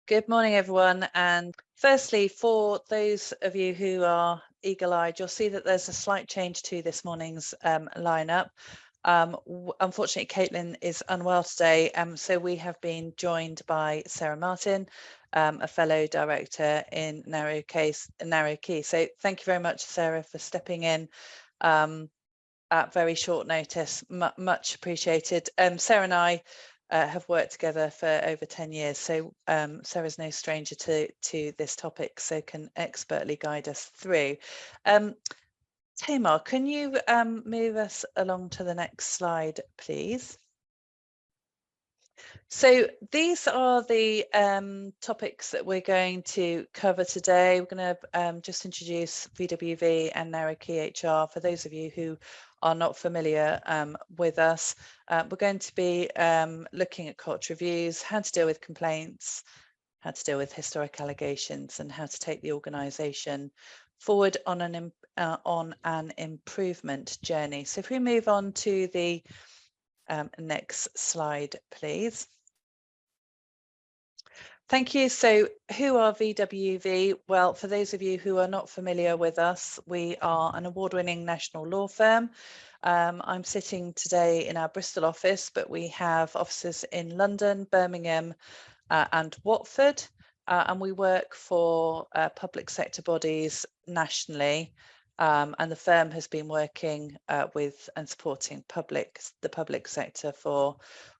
Good morning, everyone. And firstly, for those of you who are eagle-eyed, you'll see that there's a slight change to this morning's lineup. Unfortunately, Caitlin is unwell today, so we have been joined by Sarah Martin, a fellow director in Narrow Key. So thank you very much, Sarah, for stepping in at very short notice. Much appreciated. Sarah and I have worked together for over 10 years, so Sarah's no stranger to this topic, so can expertly guide us through. Tamar, can you move us along to the next slide, please? So these are the topics that we're going to cover today. We're going to just introduce VWV and Narrow Key HR for those of you who are not familiar with us. We're going to be looking at culture reviews, how to deal with complaints, how to deal with historic allegations, and how to take the organisation forward on an improvement journey. So if we move on to the next slide, please. Thank you. So who are VWV? Well, for those of you who are not familiar with us, we are an award-winning national law firm. I'm sitting today in our Bristol office, but we have offices in London, Birmingham, and Watford, and we work for public sector bodies nationally. And the firm has been working with and supporting the public sector for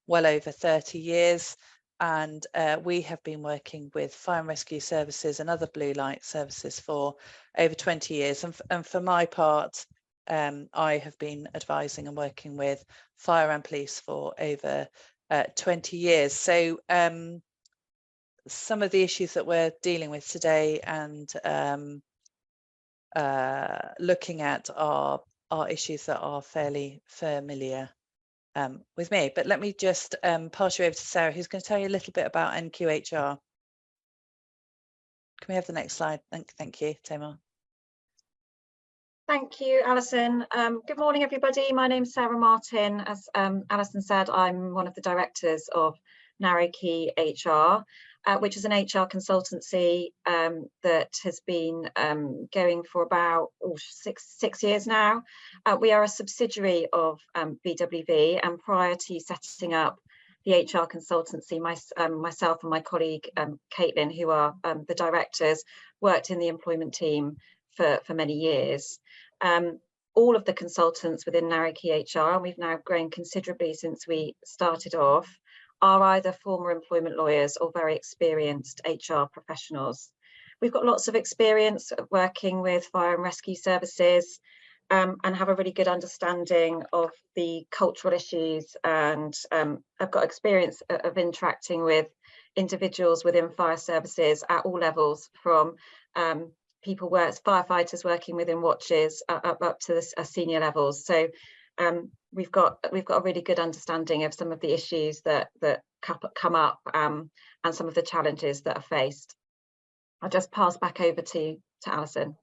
well over 30 years. And we have been working with fire and rescue services and other blue light services for over 20 years. And for my part, I have been advising and working with fire and police for over 20 years. So some of the issues that we're dealing with today and looking at are issues that are fairly familiar with me, but let me just pass you over to Sarah, who's going to tell you a little bit about NQHR. Can we have the next slide? Thank you, Tamar. Thank you, Alison. Good morning, everybody. My name's Sarah Martin. As Alison said, I'm one of the directors of Narrow Key HR, which is an HR consultancy that has been going for about six years now. We are a subsidiary of VWV, and prior to setting up the HR consultancy, myself and my colleague Caitlin, who are the directors, worked in the employment team for many years. All of the consultants within Narrow Key HR, and we've now grown considerably since we started off, are either former employment lawyers or very experienced HR professionals. We've got lots of experience working with fire and rescue services and have a really good understanding of the cultural issues, and I've got experience of interacting with individuals within fire services at all levels, from firefighters working within watches up to senior levels. So we've got a really good understanding of some of the issues that come up and some of the challenges that are faced. I'll just pass back over to Alison.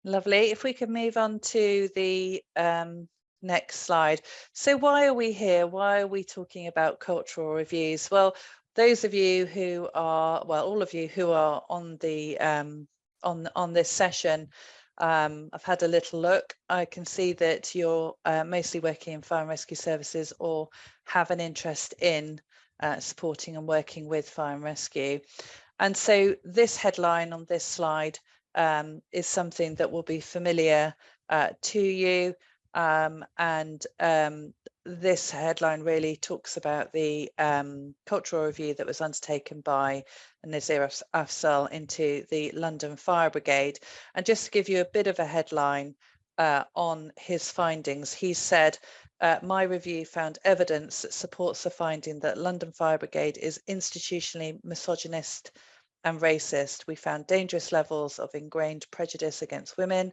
Lovely. If we could move on to the next slide. So why are we here? Why are we talking about cultural reviews? Well, those of you who are, well, all of you who are on the on this session, I've had a little look. I can see that you're mostly working in fire and rescue services or have an interest in supporting and working with fire and rescue. And so this headline on this slide is something that will be familiar to you. This headline really talks about the cultural review that was undertaken by Nazir Afzal into the London Fire Brigade. And just to give you a bit of a headline on his findings, he said, my review found evidence that supports the finding that London Fire Brigade is institutionally misogynist and racist. We found dangerous levels of ingrained prejudice against women,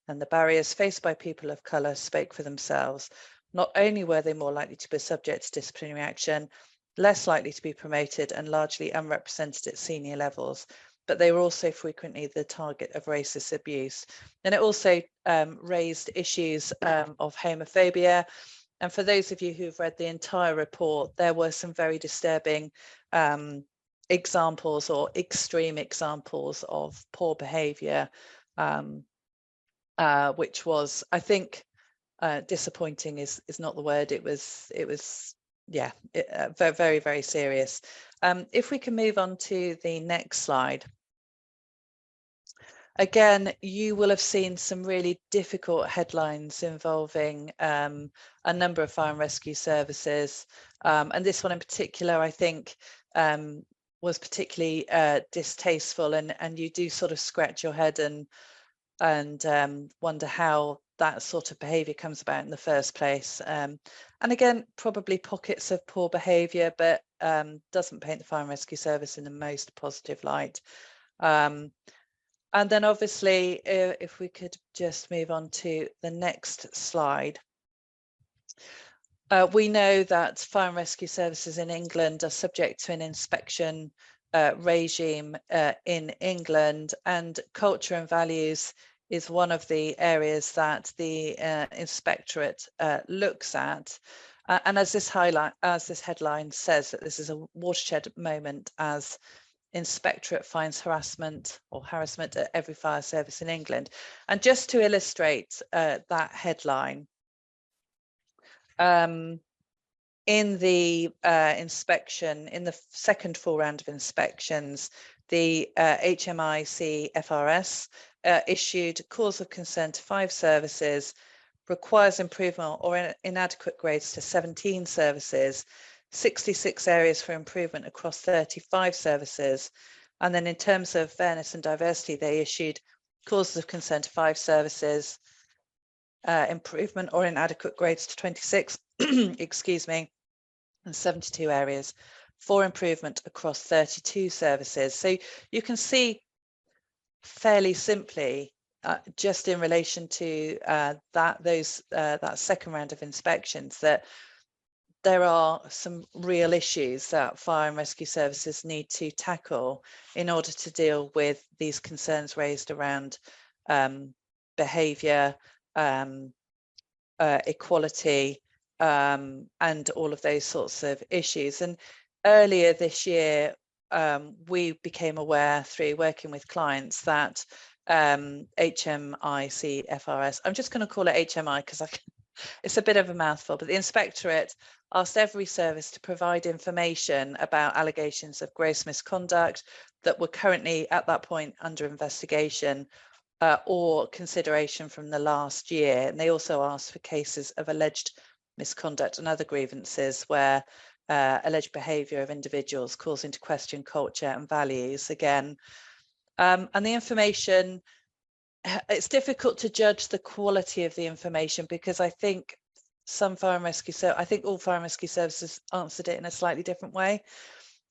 and the barriers faced by people of colour spoke for themselves. Not only were they more likely to be subject to disciplinary action, less likely to be promoted and largely unrepresented at senior levels, but they were also frequently the target of racist abuse. And it also raised issues of homophobia. And for those of you who've read the entire report, there were some very disturbing examples or extreme examples of poor behaviour, which was, I think, disappointing is not the word. It was yeah, very, very serious. If we can move on to the next slide. Again, you will have seen some really difficult headlines involving a number of fire and rescue services. And this one in particular, I think, was particularly distasteful, and you do sort of scratch your head and wonder how that sort of behaviour comes about in the first place. And again, probably pockets of poor behaviour, but doesn't paint the fire and rescue service in the most positive light. And then obviously, if we could just move on to the next slide. We know that fire and rescue services in England are subject to an inspection regime in England, and culture and values is one of the areas that the inspectorate looks at. And as this headline says, that this is a watershed moment as inspectorate finds harassment at every fire service in England. And just to illustrate that headline, in the inspection, in the second full round of inspections, the HMICFRS issued cause of concern to 5 services, requires improvement or inadequate grades to 17 services, 66 areas for improvement across 35 services. And then in terms of fairness and diversity, they issued causes of concern to 5 services, improvement or inadequate grades to 26, excuse me, and 72 areas for improvement across 32 services. So you can see fairly simply, just in relation to that second round of inspections, that there are some real issues that fire and rescue services need to tackle in order to deal with these concerns raised around behaviour, equality, and all of those sorts of issues. And earlier this year, we became aware through working with clients that HMICFRS, I'm just going to call it HMI because it's a bit of a mouthful, but the inspectorate asked every service to provide information about allegations of gross misconduct that were currently at that point under investigation or consideration from the last year. And they also asked for cases of alleged misconduct and other grievances where alleged behaviour of individuals calls into question culture and values again. And the information, it's difficult to judge the quality of the information because I think some fire and rescue, I think all fire and rescue services answered it in a slightly different way.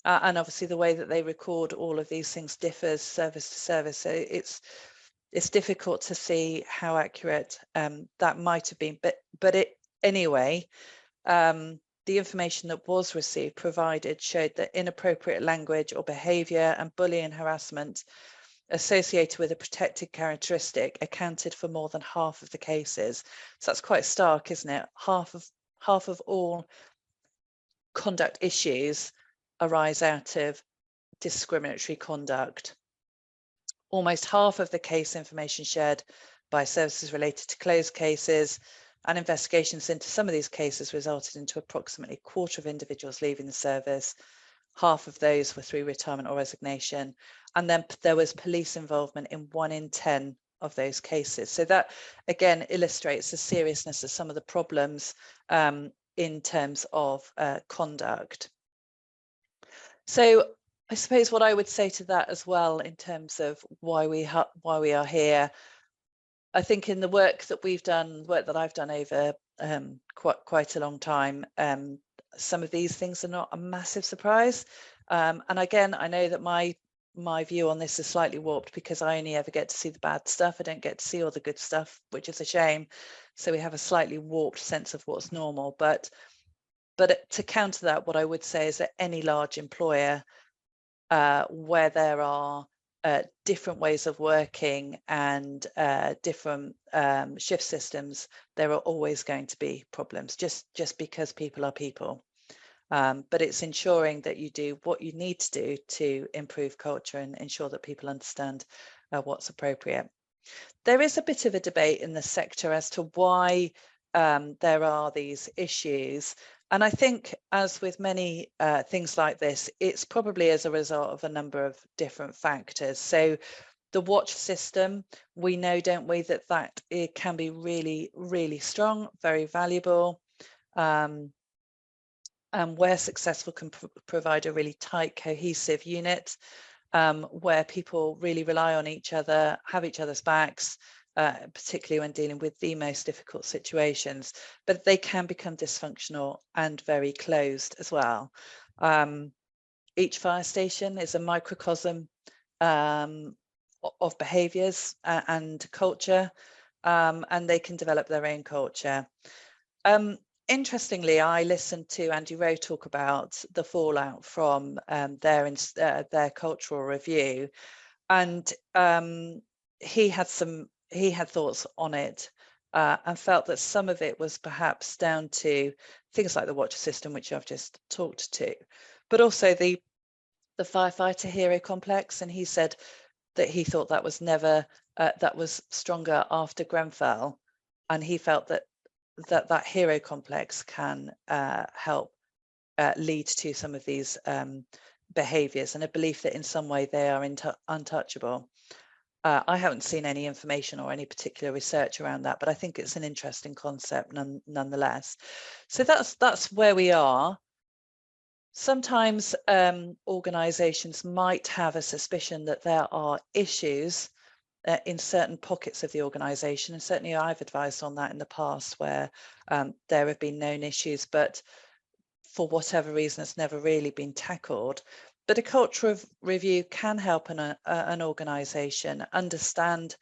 And obviously the way that they record all of these things differs service to service. So it's difficult to see how accurate that might have been. But anyway, the information that was received provided showed that inappropriate language or behaviour and bullying harassment associated with a protected characteristic accounted for more than half of the cases. So that's quite stark, isn't it? Half of all conduct issues arise out of discriminatory conduct. Almost half of the case information shared by services related to closed cases, and investigations into some of these cases resulted into approximately a quarter of individuals leaving the service. Half of those were through retirement or resignation. And then there was police involvement in 1 in 10 of those cases. So that again illustrates the seriousness of some of the problems in terms of conduct. So I suppose what I would say to that as well, in terms of why we are here, I think in the work that we've done, work that I've done over quite a long time, some of these things are not a massive surprise. And again, I know that my view on this is slightly warped because I only ever get to see the bad stuff. I don't get to see all the good stuff, which is a shame. So we have a slightly warped sense of what's normal. But to counter that, what I would say is that any large employer where there are different ways of working and different shift systems, there are always going to be problems just because people are people. but it's ensuring that you do what you need to do to improve culture and ensure that people understand what's appropriate. There is a bit of a debate in the sector as to why there are these issues. And I think, as with many things like this, it's probably as a result of a number of different factors. So the watch system, we know, don't we, that it can be really, really strong, very valuable. And where successful can provide a really tight, cohesive unit where people really rely on each other, have each other's backs, particularly when dealing with the most difficult situations, but they can become dysfunctional and very closed as well. Each fire station is a microcosm of behaviours and culture, and they can develop their own culture. Interestingly, I listened to Andy Rowe talk about the fallout from their cultural review, and he had thoughts on it, and felt that some of it was perhaps down to things like the watch system, which I've just talked to, but also the firefighter hero complex. And he said that he thought that was never that was stronger after Grenfell, and he felt that hero complex can help lead to some of these behaviours, and a belief that in some way they are untouchable. I haven't seen any information or any particular research around that, but I think it's an interesting concept nonetheless. So that's where we are. Sometimes organisations might have a suspicion that there are issues in certain pockets of the organisation, and certainly I've advised on that in the past where there have been known issues, but for whatever reason it's never really been tackled. But a culture review can help an organisation understand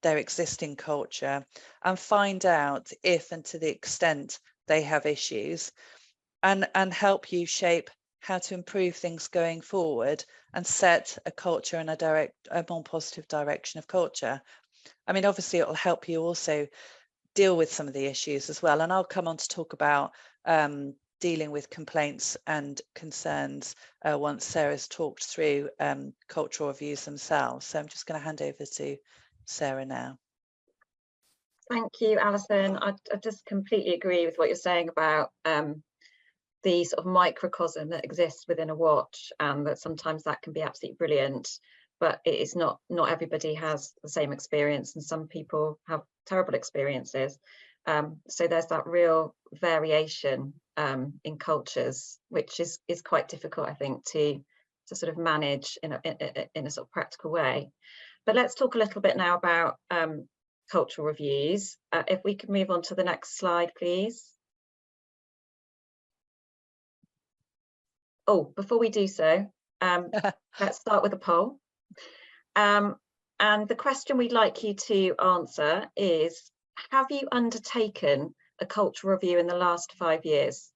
their existing culture and find out if and to the extent they have issues, and help you shape how to improve things going forward and set a culture in a more positive direction of culture. I mean, obviously it will help you also deal with some of the issues as well. And I'll come on to talk about dealing with complaints and concerns once Sarah's talked through cultural reviews themselves. So I'm just going to hand over to Sarah now. Thank you, Alison. I just completely agree with what you're saying about the sort of microcosm that exists within a watch, and that sometimes that can be absolutely brilliant, but it is not everybody has the same experience, and some people have terrible experiences. So there's that real variation in cultures, which is quite difficult, I think, to sort of manage in a sort of practical way. But let's talk a little bit now about cultural reviews. If we could move on to the next slide, please. Oh, before we do so, let's start with a poll. And the question we'd like you to answer is, have you undertaken a cultural review in the last 5 years?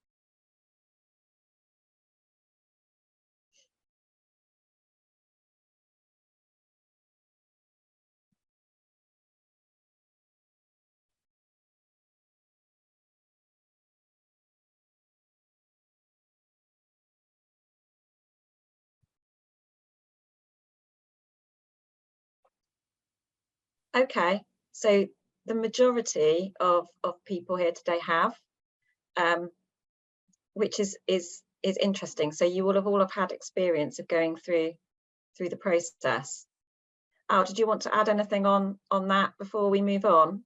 Okay, so the majority of people here today have, which is interesting. So you will all have had experience of going through the process. Al, did you want to add anything on that before we move on?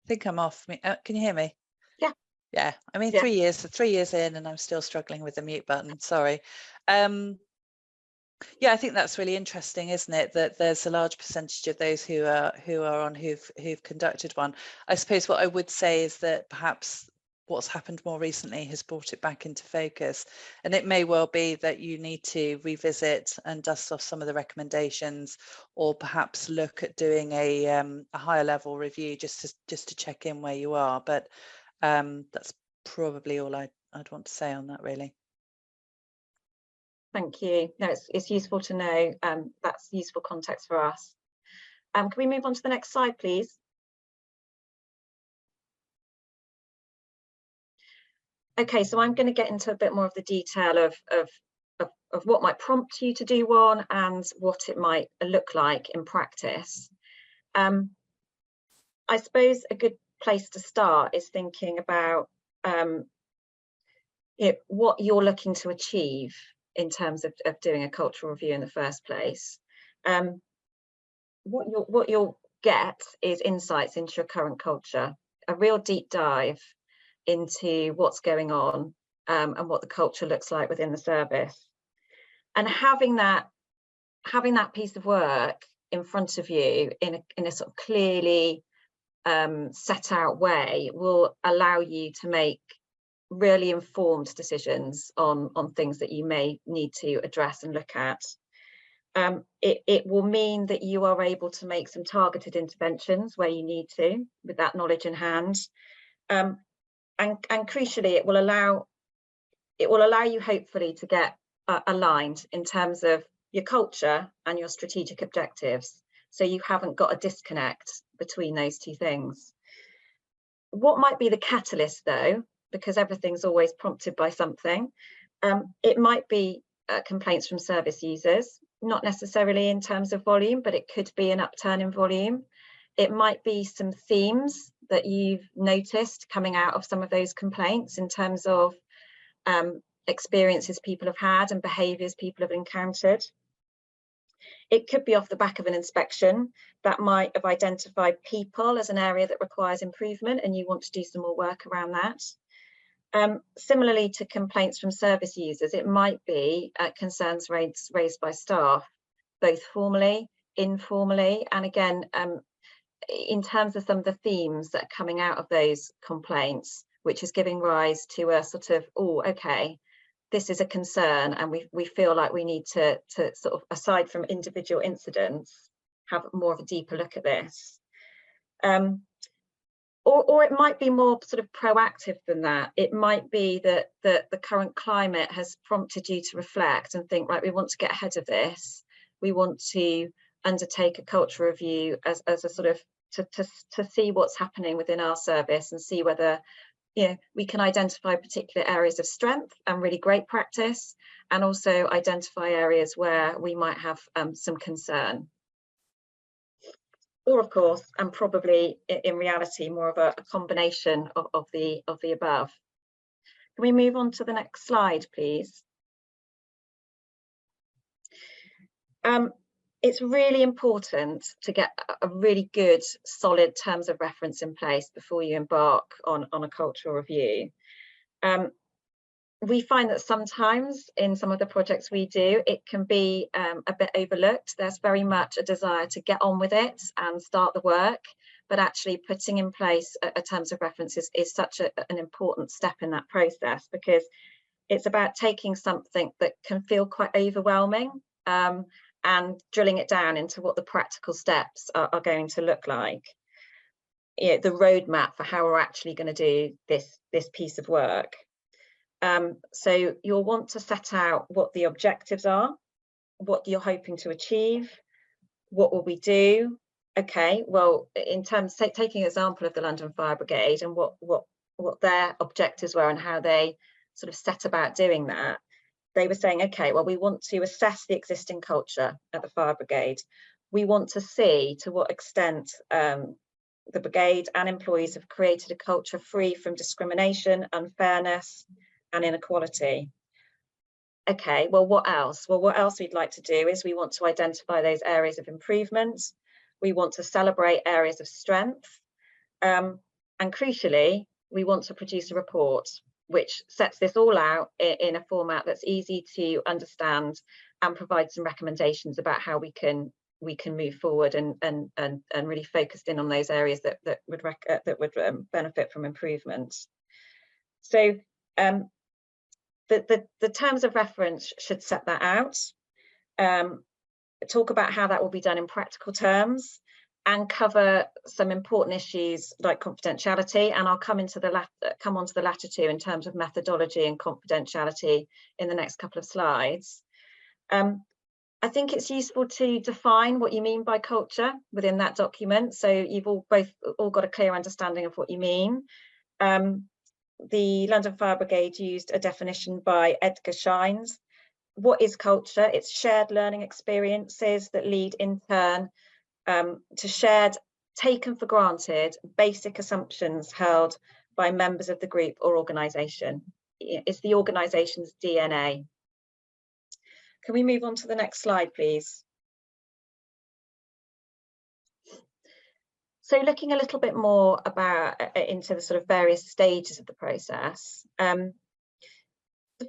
I think I'm off. Can you hear me? Yeah. Yeah, I mean, yeah. 3 years in, and I'm still struggling with the mute button. Sorry. Yeah, I think that's really interesting, isn't it? That there's a large percentage of those who've conducted one. I suppose what I would say is that perhaps what's happened more recently has brought it back into focus, and it may well be that you need to revisit and dust off some of the recommendations, or perhaps look at doing a higher level review just to check in where you are. But that's probably all I'd want to say on that, really. Thank you. No, it's useful to know. That's useful context for us. Can we move on to the next slide, please? Okay, so I'm going to get into a bit more of the detail of what might prompt you to do one and what it might look like in practice. I suppose a good place to start is thinking about what you're looking to achieve in terms of doing a cultural review in the first place. What you'll get is insights into your current culture, a real deep dive into what's going on and what the culture looks like within the service. And having that piece of work in front of you in a sort of clearly set out way will allow you to make really informed decisions on things that you may need to address and look at. It will mean that you are able to make some targeted interventions where you need to with that knowledge in hand. And crucially, it will allow you hopefully to get aligned in terms of your culture and your strategic objectives, so you haven't got a disconnect between those two things. What might be the catalyst though, because everything's always prompted by something, it might be complaints from service users, not necessarily in terms of volume, but it could be an upturn in volume. It might be some themes that you've noticed coming out of some of those complaints in terms of experiences people have had and behaviours people have encountered. It could be off the back of an inspection that might have identified people as an area that requires improvement and you want to do some more work around that. Similarly to complaints from service users, it might be concerns raised by staff, both formally, informally, and again, in terms of some of the themes that are coming out of those complaints, which is giving rise to a sort of, oh, okay, this is a concern, and we feel like we need to sort of, aside from individual incidents, have more of a deeper look at this. Or it might be more sort of proactive than that. It might be that the current climate has prompted you to reflect and think, right, we want to get ahead of this. We want to undertake a culture review as a sort of to see what's happening within our service and see whether, you know, we can identify particular areas of strength and really great practice, and also identify areas where we might have some concern. Or of course, and probably in reality, more of a combination of the above. Can we move on to the next slide, please? It's really important to get a really good, solid terms of reference in place before you embark on a cultural review. We find that sometimes in some of the projects we do, it can be a bit overlooked. There's very much a desire to get on with it and start the work, but actually putting in place a terms of reference is such an important step in that process, because it's about taking something that can feel quite overwhelming and drilling it down into what the practical steps are going to look like. You know, the roadmap for how we're actually going to do this piece of work. So you'll want to set out what the objectives are, what you're hoping to achieve, what will we do. Okay, well, in terms, taking an example of the London Fire Brigade and what their objectives were and how they sort of set about doing that, they were saying, okay, well, we want to assess the existing culture at the Fire Brigade. We want to see to what extent the brigade and employees have created a culture free from discrimination, unfairness, and inequality. Okay, well, what else? Well, what else we'd like to do is we want to identify those areas of improvement. We want to celebrate areas of strength. And crucially, we want to produce a report which sets this all out in a format that's easy to understand and provide some recommendations about how we can move forward and really focused in on those areas that would benefit from improvement. So the terms of reference should set that out, talk about how that will be done in practical terms, and cover some important issues like confidentiality, and I'll come on to the latter two in terms of methodology and confidentiality in the next couple of slides. I think it's useful to define what you mean by culture within that document, so you've all got a clear understanding of what you mean. the London Fire Brigade used a definition by Edgar Shines. What is culture? It's shared learning experiences that lead in turn to shared, taken for granted, basic assumptions held by members of the group or organisation. It's the organisation's DNA. Can we move on to the next slide, please? So looking a little bit more into the sort of various stages of the process. The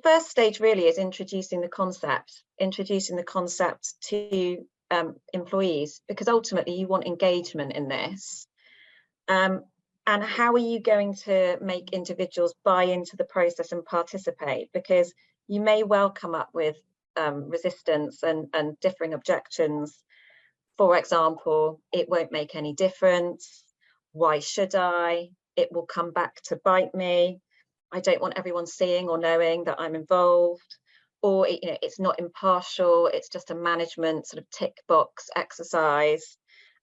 first stage really is introducing the concept to employees, because ultimately you want engagement in this. And how are you going to make individuals buy into the process and participate? Because you may well come up with resistance and differing objections. For example, it won't make any difference. Why should I? It will come back to bite me. I don't want everyone seeing or knowing that I'm involved. Or it's not impartial, it's just a management sort of tick box exercise.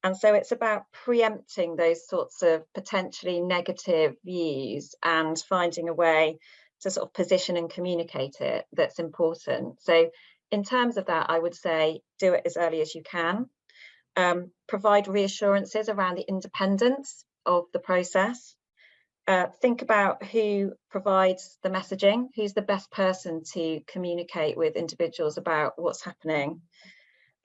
And so it's about preempting those sorts of potentially negative views and finding a way to sort of position and communicate it that's important. So in terms of that, I would say do it as early as you can. Provide reassurances around the independence of the process. Think about who provides the messaging, who's the best person to communicate with individuals about what's happening.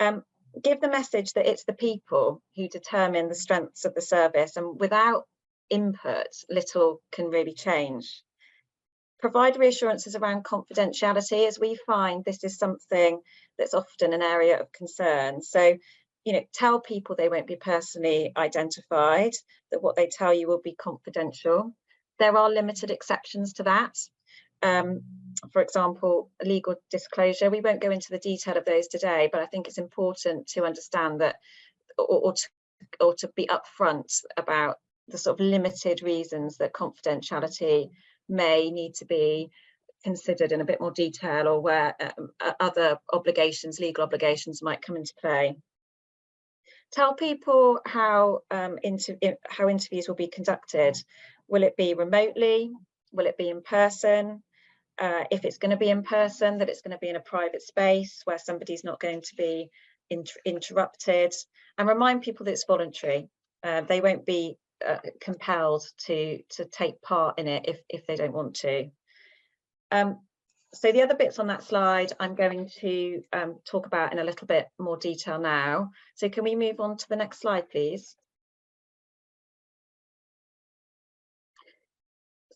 Give the message that it's the people who determine the strengths of the service, and without input, little can really change. Provide reassurances around confidentiality, as we find this is something that's often an area of concern. So, tell people they won't be personally identified, that what they tell you will be confidential. There are limited exceptions to that. For example, legal disclosure. We won't go into the detail of those today, but I think it's important to understand that, or to be upfront about the sort of limited reasons that confidentiality may need to be considered in a bit more detail, or where other obligations, legal obligations, might come into play. Tell people how interviews will be conducted. Will it be remotely? Will it be in person? If it's going to be in person, that it's going to be in a private space where somebody's not going to be interrupted. And remind people that it's voluntary. They won't be compelled to take part in it if they don't want to. So the other bits on that slide, I'm going to talk about in a little bit more detail now. So can we move on to the next slide, please?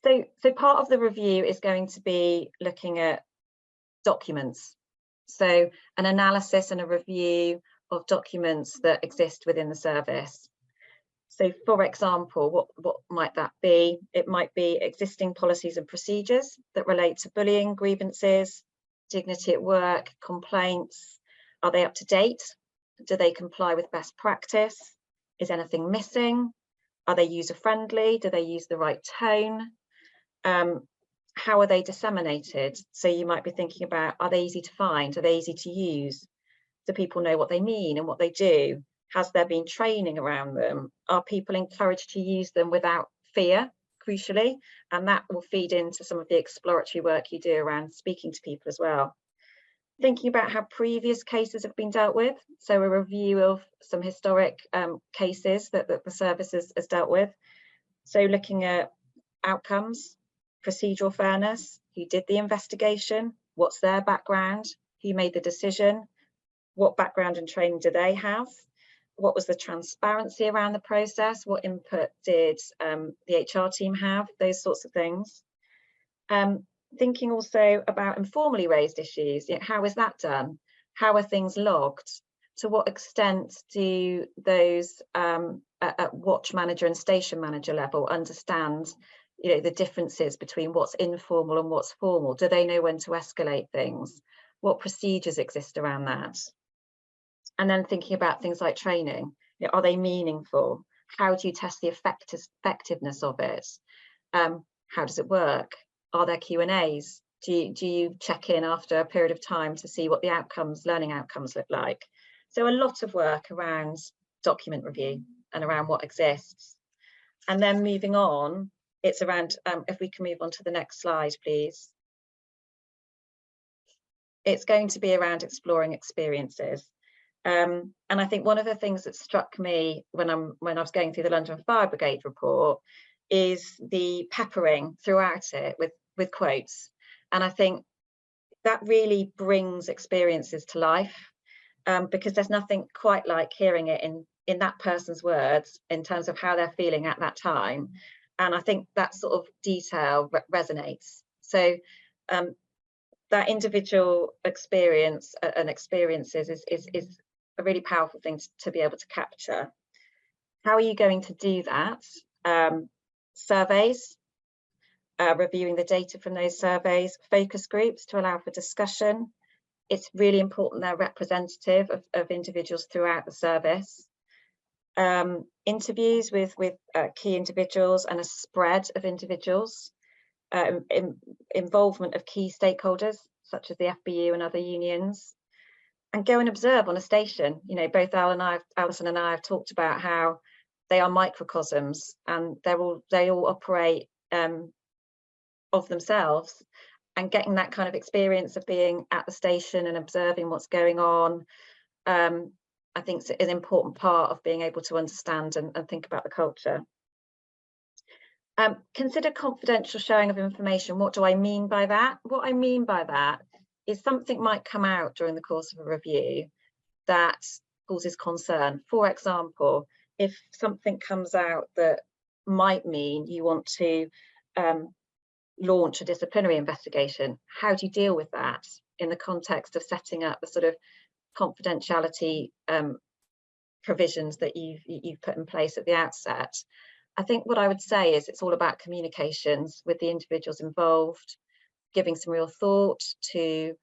So part of the review is going to be looking at documents. So an analysis and a review of documents that exist within the service. So for example, what might that be? It might be existing policies and procedures that relate to bullying, grievances, dignity at work, complaints. Are they up to date? Do they comply with best practice? Is anything missing? Are they user friendly? Do they use the right tone? How are they disseminated? So you might be thinking about, are they easy to find? Are they easy to use? Do people know what they mean and what they do? Has there been training around them? Are people encouraged to use them without fear, crucially? And that will feed into some of the exploratory work you do around speaking to people as well. Thinking about how previous cases have been dealt with. So a review of some historic cases that the service has dealt with. So looking at outcomes, procedural fairness, who did the investigation, what's their background, who made the decision, what background and training do they have? What was the transparency around the process? What input did the HR team have? Those sorts of things. Thinking also about informally raised issues. How is that done? How are things logged? To what extent do those at watch manager and station manager level understand the differences between what's informal and what's formal? Do they know when to escalate things? What procedures exist around that? And then thinking about things like training, are they meaningful? How do you test the effectiveness of it? How does it work? Are there Q&As? Do you check in after a period of time to see what the outcomes, learning outcomes look like? So a lot of work around document review and around what exists. And then moving on it's around, if we can move on to the next slide, please. It's going to be around exploring experiences. And I think one of the things that struck me when I was going through the London Fire Brigade report is the peppering throughout it with quotes. And I think that really brings experiences to life, because there's nothing quite like hearing it in that person's words in terms of how they're feeling at that time. And I think that sort of detail resonates. So that individual experience and experiences is a really powerful thing to be able to capture. How are you going to do that? Surveys, reviewing the data from those surveys, focus groups to allow for discussion. It's really important they're representative of individuals throughout the service. Interviews with key individuals and a spread of individuals. Involvement of key stakeholders such as the FBU and other unions, and go and observe on a station. You know, both Alison and I have talked about how they are microcosms, and they all operate of themselves, and getting that kind of experience of being at the station and observing what's going on, I think is an important part of being able to understand and think about the culture. Consider confidential sharing of information. What do I mean by that? What I mean by that is something might come out during the course of a review that causes concern. For example, if something comes out that might mean you want to launch a disciplinary investigation, how do you deal with that in the context of setting up the sort of confidentiality provisions that you've put in place at the outset? I think what I would say is it's all about communications with the individuals involved, giving some real thought to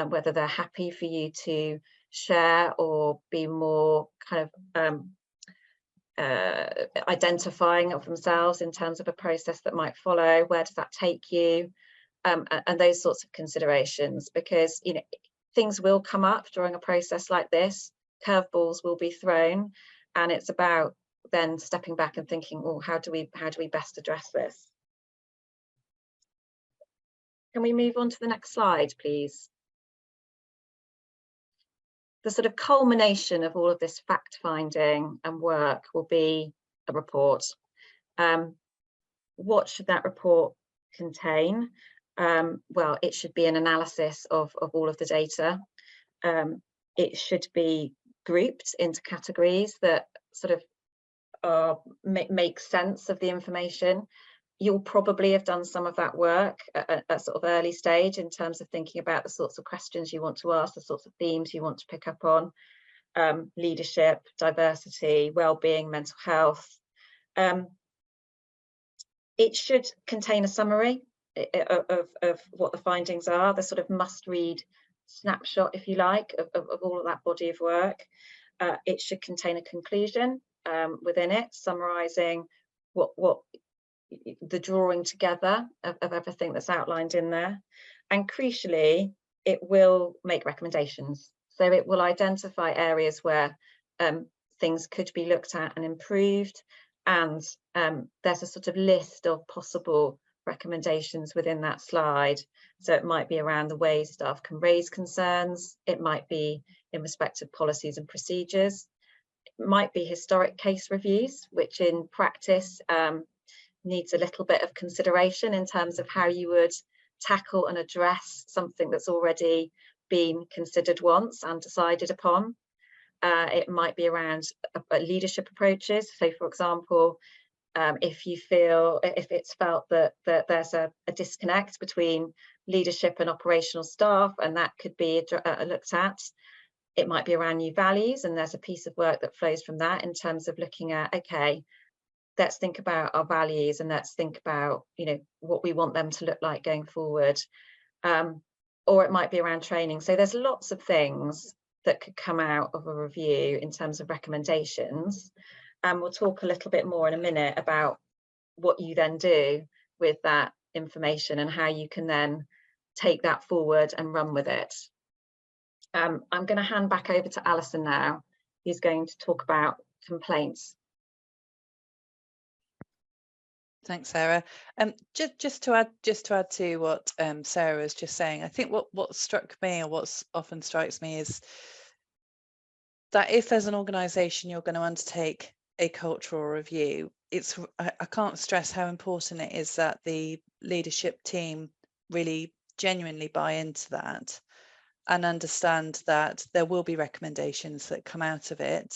whether they're happy for you to share or be more kind of identifying of themselves in terms of a process that might follow. Where does that take you? And those sorts of considerations, because, you know, things will come up during a process like this, curveballs will be thrown, and it's about then stepping back and thinking, oh, how do we best address this? Can we move on to the next slide, please? The sort of culmination of all of this fact finding and work will be a report. What should that report contain? Well, it should be an analysis of all of the data. It should be grouped into categories that sort of make sense of the information. You'll probably have done some of that work at a sort of early stage in terms of thinking about the sorts of questions you want to ask, the sorts of themes you want to pick up on, leadership, diversity, well-being, mental health. It should contain a summary of what the findings are, the sort of must-read snapshot, if you like, of all of that body of work. It should contain a conclusion within it, summarising what the drawing together of everything that's outlined in there. And crucially, it will make recommendations. So it will identify areas where things could be looked at and improved. And there's a sort of list of possible recommendations within that slide. So it might be around the ways staff can raise concerns. It might be in respect of policies and procedures. It might be historic case reviews, which in practice needs a little bit of consideration in terms of how you would tackle and address something that's already been considered once and decided upon. It might be around leadership approaches. So, for example, if it's felt that there's a disconnect between leadership and operational staff, and that could be looked at. It might be around new values, and there's a piece of work that flows from that in terms of looking at, okay, let's think about our values and let's think about, you know, what we want them to look like going forward. Or it might be around training. So there's lots of things that could come out of a review in terms of recommendations. And we'll talk a little bit more in a minute about what you then do with that information and how you can then take that forward and run with it. I'm going to hand back over to Alison now, who's going to talk about complaints. Thanks, Sarah. Just to add to what Sarah was just saying, I think what struck me, or what's often strikes me, is that if as an organisation you're going to undertake a cultural review, I can't stress how important it is that the leadership team really genuinely buy into that and understand that there will be recommendations that come out of it,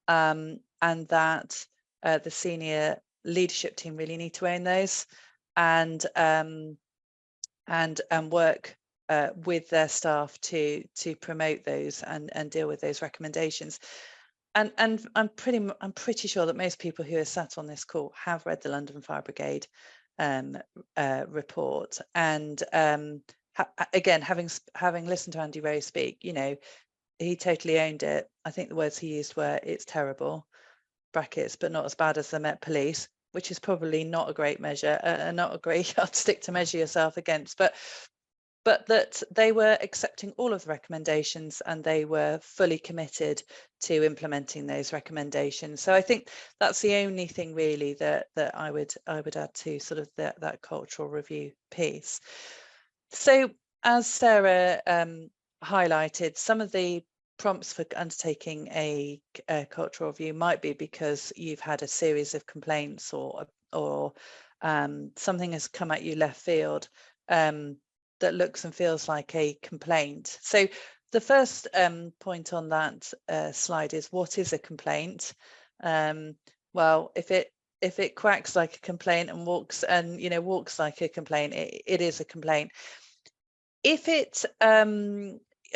and that the senior leadership team really need to own those and work with their staff to promote those and deal with those recommendations. And I'm pretty sure that most people who are sat on this call have read the London Fire Brigade report. And again, having listened to Andy Rowe speak, he totally owned it. I think the words he used were, "It's terrible," brackets, but not as bad as the Met Police, which is probably not a great measure, not a great yardstick to measure yourself against, but that they were accepting all of the recommendations and they were fully committed to implementing those recommendations. So I think that's the only thing really that I would add to sort of that cultural review piece. So as Sarah highlighted, some of the prompts for undertaking a cultural review might be because you've had a series of complaints or something has come at you left field that looks and feels like a complaint. So the first point on that slide is, what is a complaint? Well, if it quacks like a complaint and walks like a complaint, it is a complaint. If it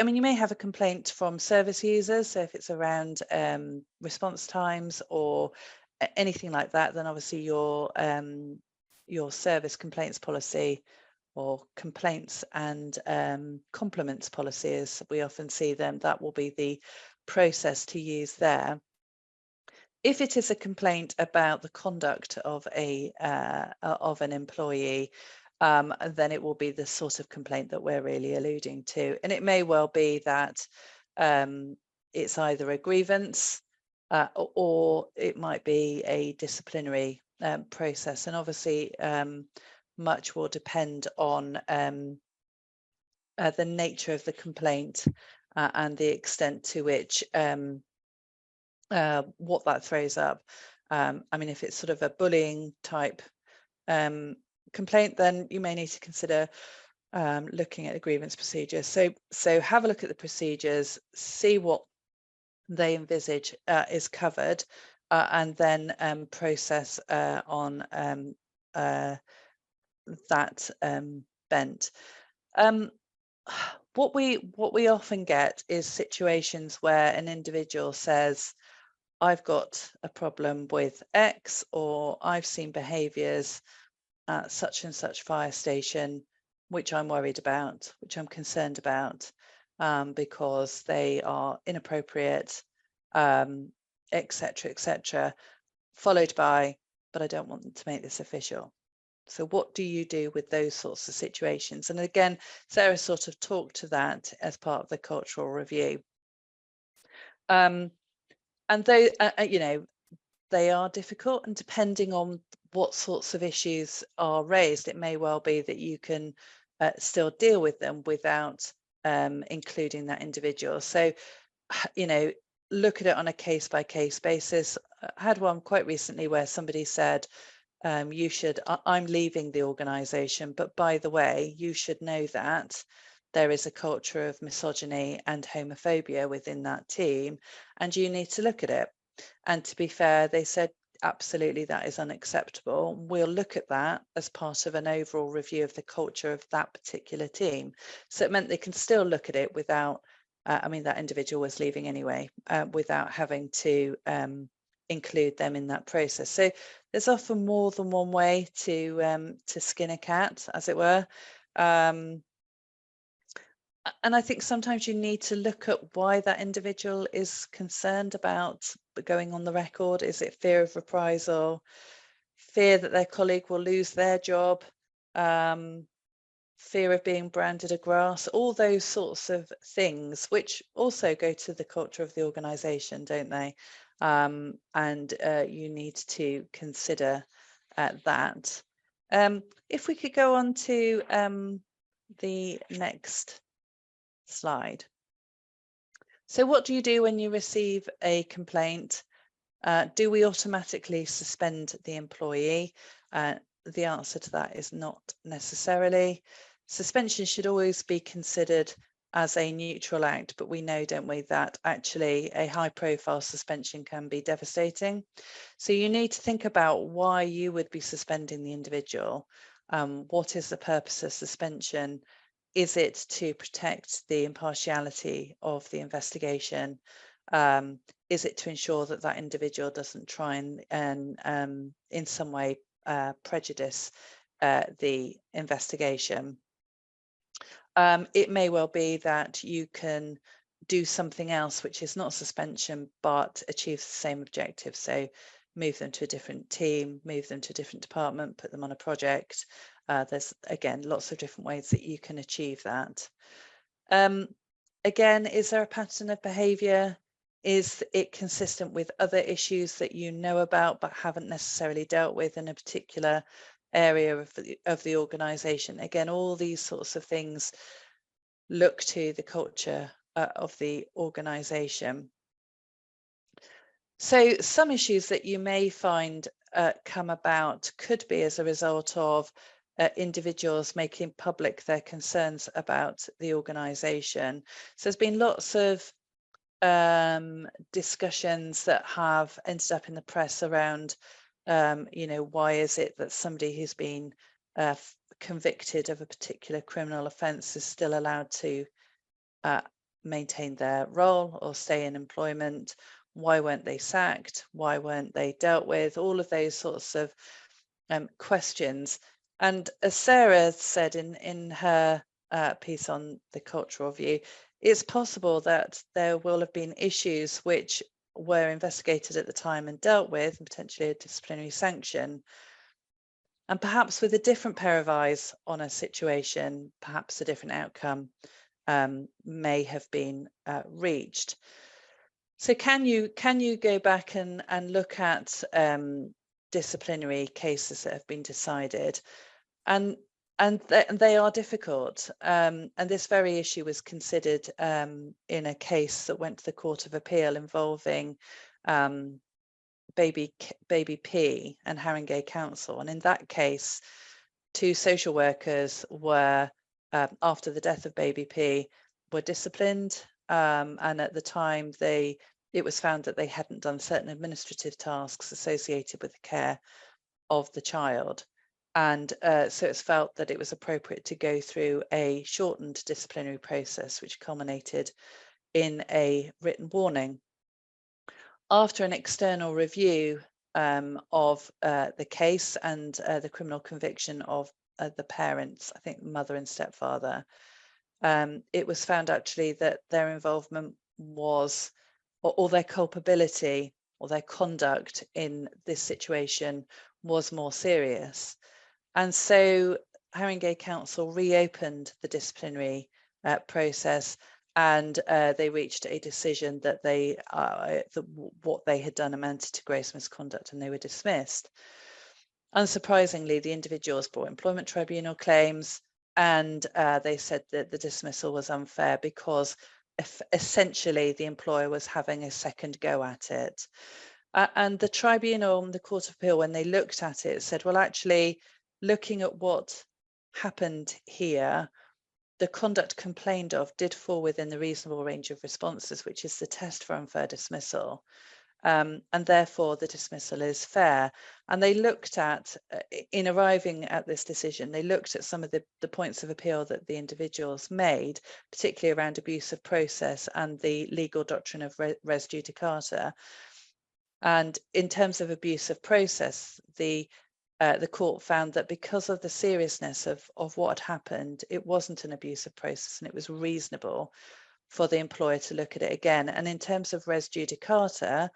I mean, you may have a complaint from service users, so if it's around response times or anything like that, then obviously your service complaints policy or complaints and compliments policy, as we often see them, that will be the process to use there. If it is a complaint about the conduct of an employee, then it will be the sort of complaint that we're really alluding to. And it may well be that it's either a grievance or it might be a disciplinary process. And obviously, much will depend on the nature of the complaint and the extent to which what that throws up. I mean, if it's sort of a bullying type complaint, then you may need to consider looking at the grievance procedure. So have a look at the procedures, see what they envisage is covered, and then process on that bent. What we often get is situations where an individual says, "I've got a problem with X," or "I've seen behaviours at such and such fire station, which I'm worried about, which I'm concerned about, because they are inappropriate, etc., etc., followed by, but I don't want them to make this official." So what do you do with those sorts of situations? And again, Sarah sort of talked to that as part of the cultural review. And though, they are difficult, and depending on what sorts of issues are raised, it may well be that you can still deal with them without including that individual. So, look at it on a case-by-case basis. I had one quite recently where somebody said, I'm leaving the organisation, but by the way, you should know that there is a culture of misogyny and homophobia within that team, and you need to look at it. And to be fair, they said, absolutely, that is unacceptable. We'll look at that as part of an overall review of the culture of that particular team. So it meant they can still look at it without, that individual was leaving anyway, without having to include them in that process. So there's often more than one way to skin a cat, as it were. And I think sometimes you need to look at why that individual is concerned about going on the record. Is it fear of reprisal, fear that their colleague will lose their job, fear of being branded a grass, all those sorts of things, which also go to the culture of the organisation, don't they? And you need to consider at that. If we could go on to the next slide. So what do you do when you receive a complaint? Do we automatically suspend the employee? The answer to that is not necessarily. Suspension should always be considered as a neutral act, but we know, don't we, that actually a high profile suspension can be devastating. So you need to think about why you would be suspending the individual. What is the purpose of suspension? Is it to protect the impartiality of the investigation? Is it to ensure that that individual doesn't try and in some way prejudice the investigation? It may well be that you can do something else which is not suspension but achieves the same objective. So move them to a different team, move them to a different department, put them on a project. There's, again, lots of different ways that you can achieve that. Again, is there a pattern of behaviour? Is it consistent with other issues that you know about but haven't necessarily dealt with in a particular area of the organisation? Again, all these sorts of things look to the culture of the organisation. So some issues that you may find come about could be as a result of individuals making public their concerns about the organisation. So there's been lots of discussions that have ended up in the press around, you know, why is it that somebody who's been convicted of a particular criminal offence is still allowed to maintain their role or stay in employment? Why weren't they sacked? Why weren't they dealt with? All of those sorts of questions. And as Sarah said in her piece on the cultural view, it's possible that there will have been issues which were investigated at the time and dealt with, and potentially a disciplinary sanction. And perhaps with a different pair of eyes on a situation, perhaps a different outcome may have been reached. So can you go back and look at disciplinary cases that have been decided? And they are difficult. And this very issue was considered in a case that went to the Court of Appeal involving Baby P and Haringey Council. And in that case, 2 social workers were, after the death of Baby P, were disciplined. And at the time, it was found that they hadn't done certain administrative tasks associated with the care of the child. And so it's felt that it was appropriate to go through a shortened disciplinary process, which culminated in a written warning. After an external review of the case and the criminal conviction of the parents, I think mother and stepfather, it was found actually that their involvement was, or their culpability or their conduct in this situation was more serious. And so Haringey Council reopened the disciplinary process, and they reached a decision that what they had done amounted to gross misconduct, and they were dismissed. Unsurprisingly, the individuals brought employment tribunal claims, and they said that the dismissal was unfair because essentially the employer was having a second go at it. And the tribunal, the Court of Appeal, when they looked at it, said, well, actually, looking at what happened here, the conduct complained of did fall within the reasonable range of responses, which is the test for unfair dismissal. And therefore the dismissal is fair. And they looked at, in arriving at this decision, they looked at some of the points of appeal that the individuals made, particularly around abuse of process and the legal doctrine of res judicata. And in terms of abuse of process, the court found that because of the seriousness of what had happened, it wasn't an abuse of process and it was reasonable for the employer to look at it again. And in terms of res judicata,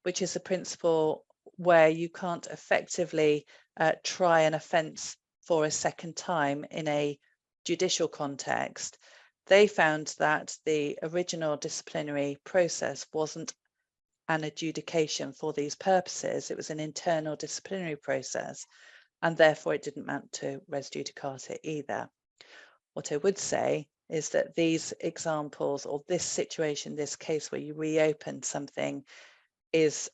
which is a principle where you can't effectively try an offence for a second time in a judicial context, they found that the original disciplinary process wasn't an adjudication for these purposes. It was an internal disciplinary process, and therefore it didn't amount to res judicata either. What I would say is that these examples, or this situation, this case where you reopen something, is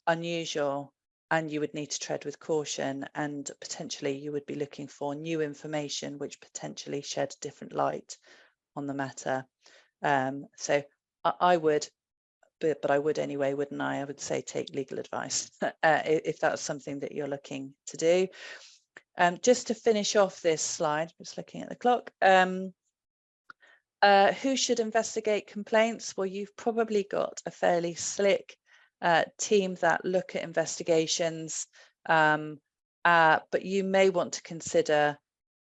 unusual, and you would need to tread with caution, and potentially you would be looking for new information which potentially shed different light on the matter. So I would, but I would anyway, wouldn't I? I would say take legal advice if that's something that you're looking to do. Just to finish off this slide, just looking at the clock. Who should investigate complaints? Well, you've probably got a fairly slick team that look at investigations, but you may want to consider,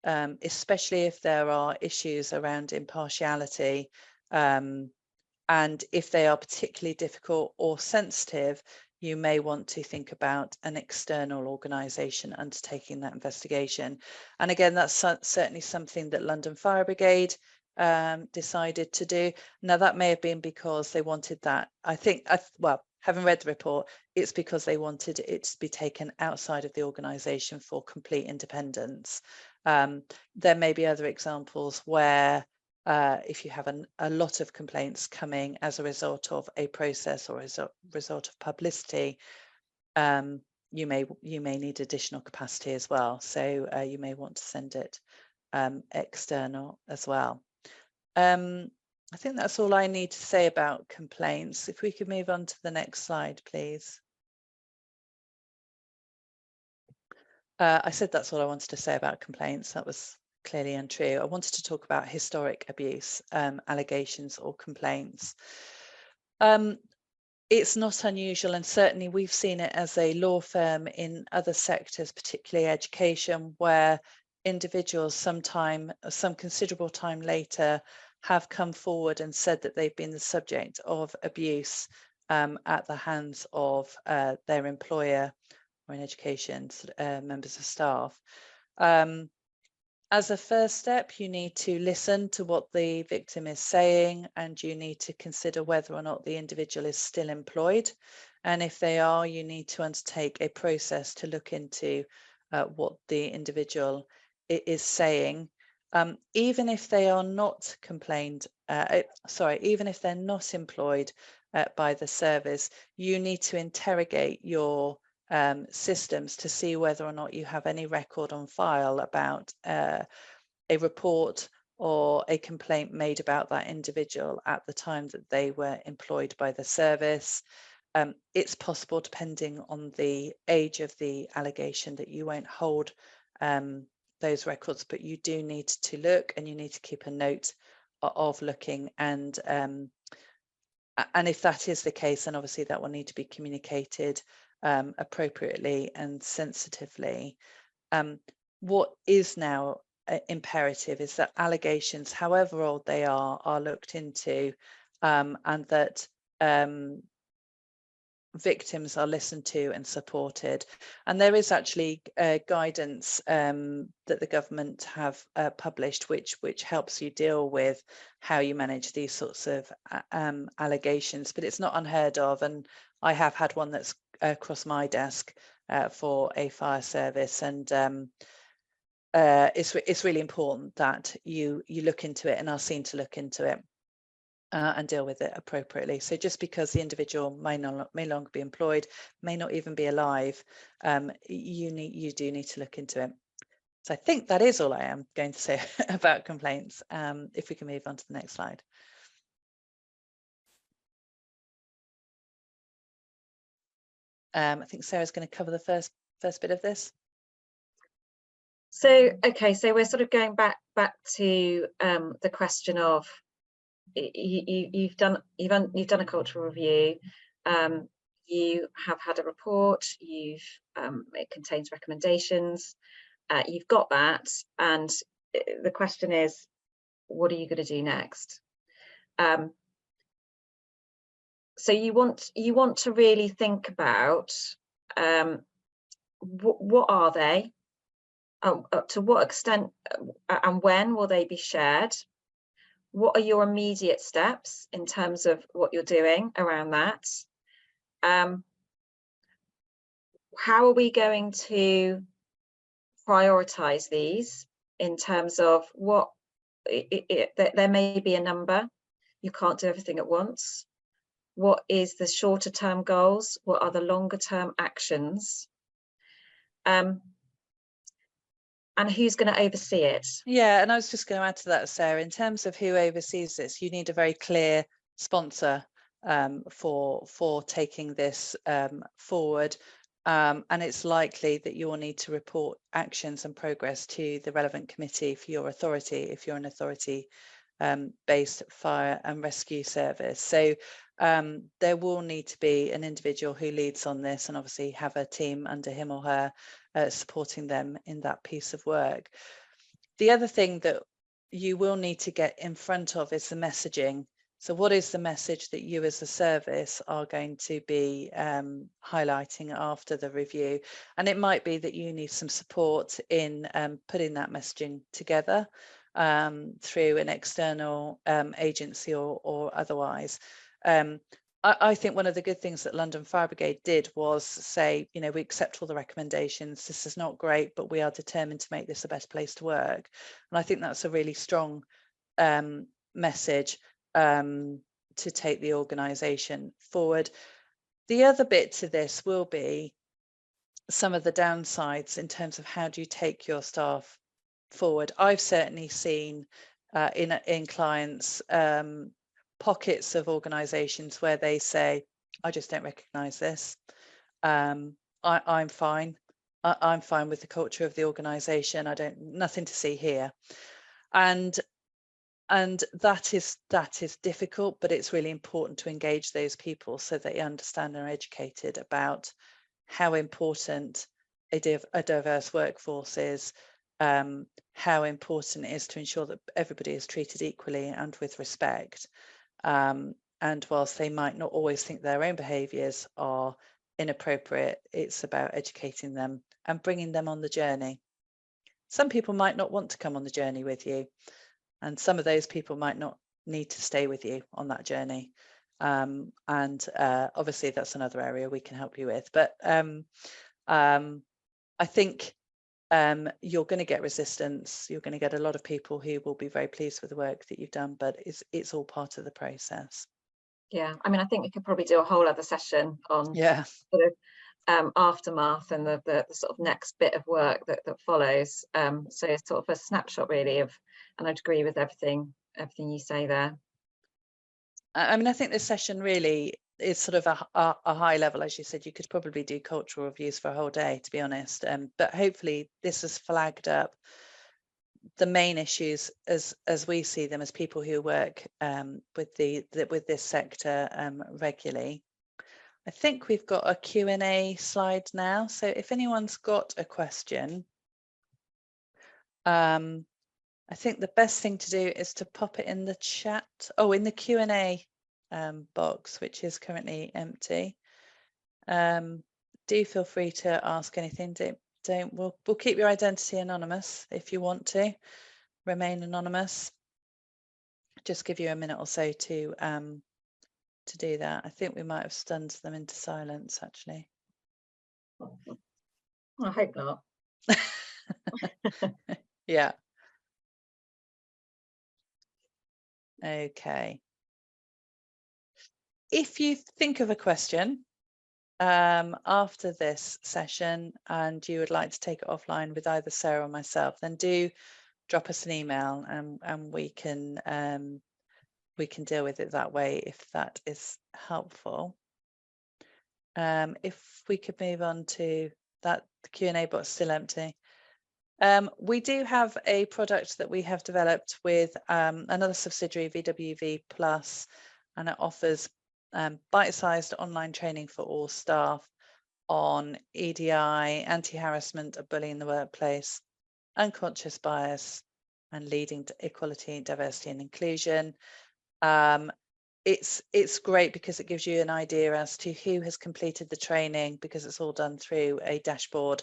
especially if there are issues around impartiality, and if they are particularly difficult or sensitive, you may want to think about an external organisation undertaking that investigation. And again, that's certainly something that London Fire Brigade decided to do. Now, that may have been because they wanted that. I think, well, having read the report, it's because they wanted it to be taken outside of the organisation for complete independence. There may be other examples where if you have a lot of complaints coming as a result of a process or as a result of publicity, you may need additional capacity as well. So you may want to send it external as well. I think that's all I need to say about complaints. If we could move on to the next slide, please. I said that's all I wanted to say about complaints. That was clearly untrue. I wanted to talk about historic abuse, allegations or complaints. It's not unusual, and certainly we've seen it as a law firm in other sectors, particularly education, where individuals some considerable time later have come forward and said that they've been the subject of abuse at the hands of their employer, or in education, members of staff. As a first step, you need to listen to what the victim is saying, and you need to consider whether or not the individual is still employed. And if they are, you need to undertake a process to look into what the individual is saying. Even if they are not even if they're not employed by the service, you need to interrogate your systems to see whether or not you have any record on file about a report or a complaint made about that individual at the time that they were employed by the service. It's possible, depending on the age of the allegation, that you won't hold those records, but you do need to look, and you need to keep a note of looking. And if that is the case, then obviously that will need to be communicated appropriately and sensitively. What is now imperative is that allegations, however old they are looked into, and that victims are listened to and supported. And there is actually guidance that the government have published, which helps you deal with how you manage these sorts of allegations, but it's not unheard of. And I have had one that's across my desk for a fire service, and it's really important that you look into it and are seen to look into it and deal with it appropriately. So just because the individual may longer be employed, may not even be alive, you do need to look into it. So I think that is all I am going to say about complaints. If we can move on to the next slide. I think Sarah's going to cover the first bit of this. So okay, so we're sort of going back to the question of you've done a cultural review. You have had a report. It contains recommendations. You've got that, and the question is, what are you going to do next? So you want to really think about what are they, to what extent and when will they be shared? What are your immediate steps in terms of what you're doing around that? How are we going to prioritize these in terms of what there may be a number, you can't do everything at once. What is the shorter term goals? What are the longer term actions? And who's going to oversee it? Yeah, and I was just going to add to that, Sarah, in terms of who oversees this, you need a very clear sponsor for taking this forward. And it's likely that you will need to report actions and progress to the relevant committee for your authority, if you're an authority based fire and rescue service. So there will need to be an individual who leads on this, and obviously have a team under him or her supporting them in that piece of work. The other thing that you will need to get in front of is the messaging. So what is the message that you as a service are going to be highlighting after the review? And it might be that you need some support in putting that messaging together through an external agency or otherwise. I think one of the good things that London Fire Brigade did was say, you know, we accept all the recommendations. This is not great, but we are determined to make this a better place to work. And I think that's a really strong message to take the organisation forward. The other bit to this will be some of the downsides in terms of how do you take your staff forward. I've certainly seen in clients pockets of organisations where they say, I just don't recognise this. I'm fine. I'm fine with the culture of the organisation. Nothing to see here. And that is difficult, but it's really important to engage those people so that they understand and are educated about how important a diverse workforce is, how important it is to ensure that everybody is treated equally and with respect. And whilst they might not always think their own behaviours are inappropriate, it's about educating them and bringing them on the journey. Some people might not want to come on the journey with you, and some of those people might not need to stay with you on that journey. Obviously that's another area we can help you with. But I think you're going to get resistance. You're going to get a lot of people who will be very pleased with the work that you've done, but it's all part of the process. Yeah, I mean, I think we could probably do a whole other session on sort of aftermath and the sort of next bit of work that follows. So it's sort of a snapshot really of, and I'd agree with everything you say there. I mean, I think this session really is sort of a high level. As you said, you could probably do cultural reviews for a whole day, to be honest. But hopefully this has flagged up the main issues as we see them as people who work with this sector regularly. I think we've got a Q&A slide now. So if anyone's got a question, I think the best thing to do is to pop it in the chat. Oh, in the Q&A box, which is currently empty. Do feel free to ask anything. We'll keep your identity anonymous if you want to remain anonymous. Just give you a minute or so to do that. I think we might have stunned them into silence, actually. I hope not. Yeah. Okay. If you think of a question after this session and you would like to take it offline with either Sarah or myself, then do drop us an email and we can deal with it that way if that is helpful. If we could move on to that, the Q&A box still empty. We do have a product that we have developed with another subsidiary, VWV Plus, and it offers bite-sized online training for all staff on EDI, anti-harassment, bullying in the workplace, unconscious bias, and leading to equality, diversity and inclusion. It's great because it gives you an idea as to who has completed the training, because it's all done through a dashboard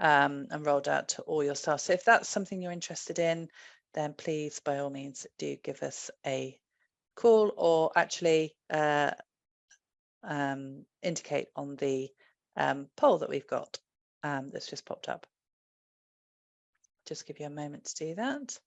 and rolled out to all your staff. So if that's something you're interested in, then please, by all means, do give us a call, or actually indicate on the poll that we've got that's just popped up. Just give you a moment to do that.